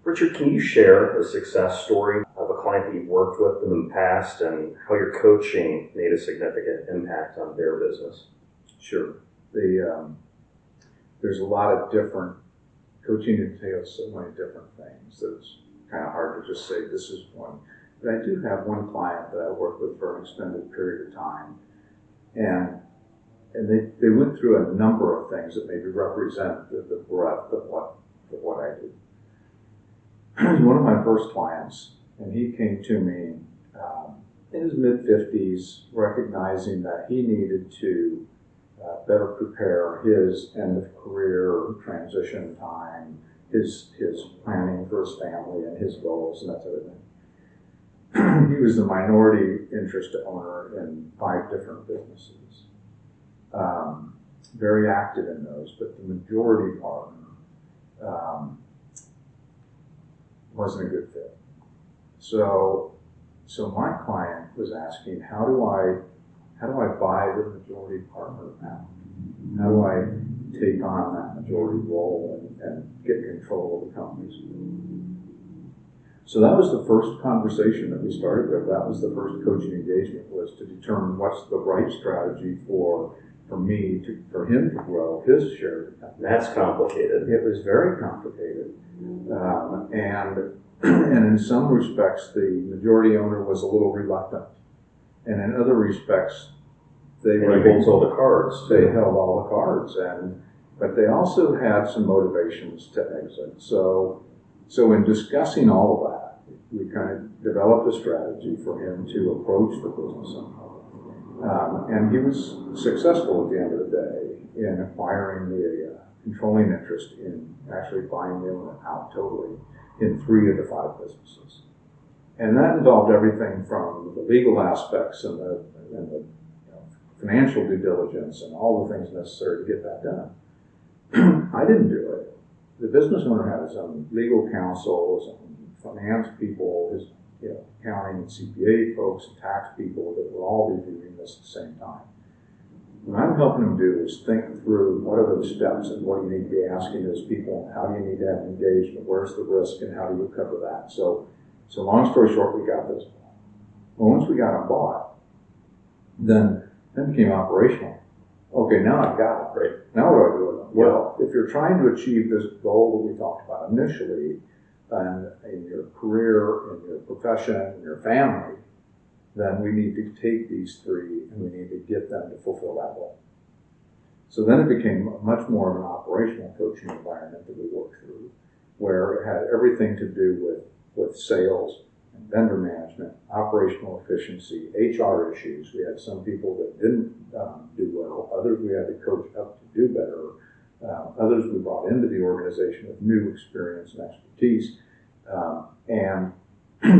Richard, can you share a success story of a client that you've worked with in the past and how your coaching made a significant impact on their business? Sure. There's a lot of different, coaching entails so many different things that it's kind of hard to just say this is one. But I do have one client that I worked with for an extended period of time, and they went through a number of things that maybe represent the breadth of what I do. He was one of my first clients, and he came to me in his mid-50s, recognizing that he needed to better prepare his end of career transition time, his planning for his family and his goals and that sort of thing. He was the minority interest owner in 5 different businesses, very active in those, but the majority partner wasn't a good fit. So my client was asking, how do I buy the majority partner out? How do I take on that majority role and get control of the companies? So that was the first conversation that we started with. That was the first coaching engagement, was to determine what's the right strategy for him to grow his share of the company. That's complicated. It was very complicated. And in some respects, the majority owner was a little reluctant. And in other respects, they holds all the cards. They held all the cards, but they also had some motivations to exit. So in discussing all of that, we kind of developed a strategy for him to approach the business somehow. And he was successful at the end of the day in acquiring the controlling interest in actually buying them out totally in 3 of the 5 businesses. And that involved everything from the legal aspects and the financial due diligence and all the things necessary to get that done. I didn't do it. The business owner had his own legal counsel, his own finance people, his accounting and CPA folks and tax people that were all reviewing this at the same time. What I'm helping them do is think through what are those steps and what do you need to be asking those people, and how do you need to have engagement, where's the risk, and how do you cover that? So long story short, we got this. Well, once we got them bought, then it became operational. Okay, now I've got it. Great. Now what do I do with them? Well, if you're trying to achieve this goal that we talked about initially, and in your career, in your profession, in your family, then we need to take these 3 and we need to get them to fulfill that goal. So then it became much more of an operational coaching environment that we worked through, where it had everything to do with sales and vendor management, operational efficiency, HR issues. We had some people that didn't do well, others we had to coach up to do better, others we brought into the organization with new experience and expertise, and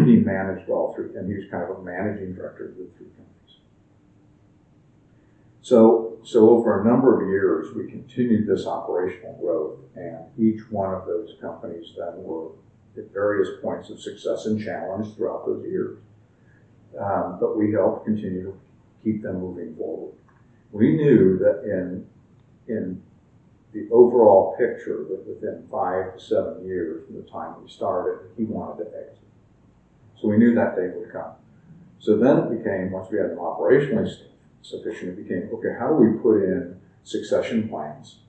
he managed all 3, and he was kind of a managing director of the 3 companies. So over a number of years, we continued this operational growth, and each one of those companies then were at various points of success and challenge throughout those years. But we helped continue to keep them moving forward. We knew that in the overall picture, that within 5 to 7 years from the time we started, he wanted to exit. So we knew that day would come. So then it became, once we had them operationally sufficient, it became, okay, how do we put in succession plans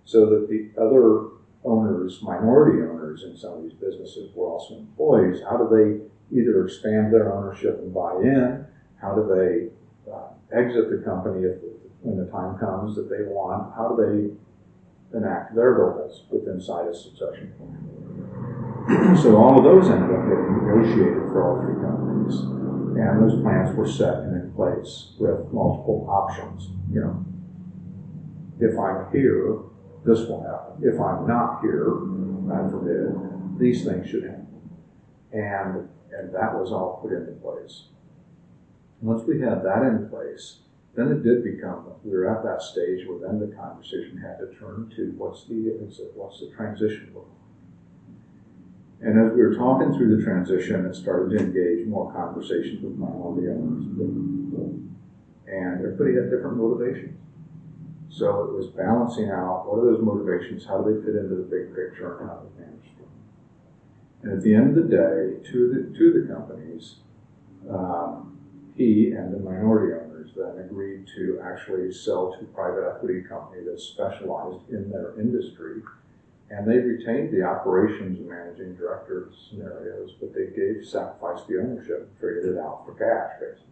so that the other owners, minority owners in some of these businesses were also employees? How do they either expand their ownership and buy in? How do they exit the company when the time comes that they want? How do they enact their goals inside a succession plan? So all of those ended up getting negotiated for all 3 companies, and those plans were set and in place with multiple options. If I'm here, this will happen. If I'm not here, God forbid, these things should happen. And that was all put into place. Once we had that in place, then it did become, we were at that stage where then the conversation had to turn to what's the transition look like? And as we were talking through the transition, it started to engage more conversations with minority owners. And everybody had different motivations. So it was balancing out what are those motivations, how do they fit into the big picture, and how do they manage them. And at the end of the day, to the companies, he and the minority owners then agreed to actually sell to a private equity company that specialized in their industry. And they retained the operations and managing director scenarios, but they sacrificed the ownership and traded it out for cash, basically.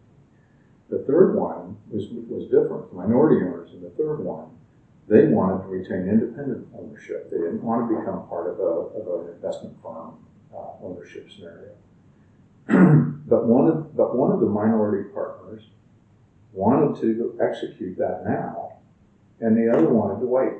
The third one was different. The minority owners in the third one, they wanted to retain independent ownership. They didn't want to become part of an investment firm ownership scenario. But one of the minority partners wanted to execute that now, and the other wanted to wait.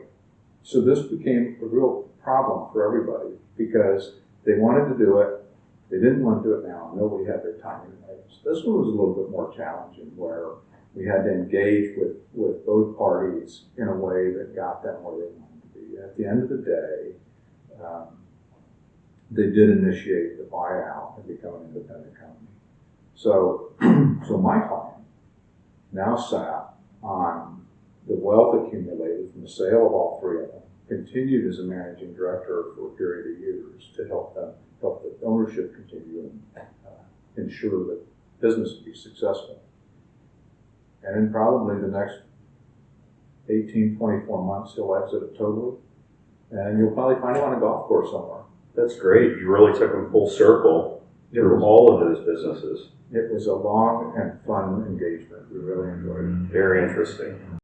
So this became a real problem for everybody because they wanted to do it, they didn't want to do it now, and nobody had their time in it. So this one was a little bit more challenging, where we had to engage with both parties in a way that got them where they wanted to be. At the end of the day, they did initiate the buyout and become an independent company. So my client now sat on the wealth accumulated from the sale of all three of them, continued as a managing director for a period of years to help the ownership continue and ensure that business would be successful. And in probably the next 18, 24 months, he'll exit it totally. And you'll probably find him on a golf course somewhere. That's great. You really took them full circle through all of those businesses. It was a long and fun engagement. We really enjoyed it. Very interesting.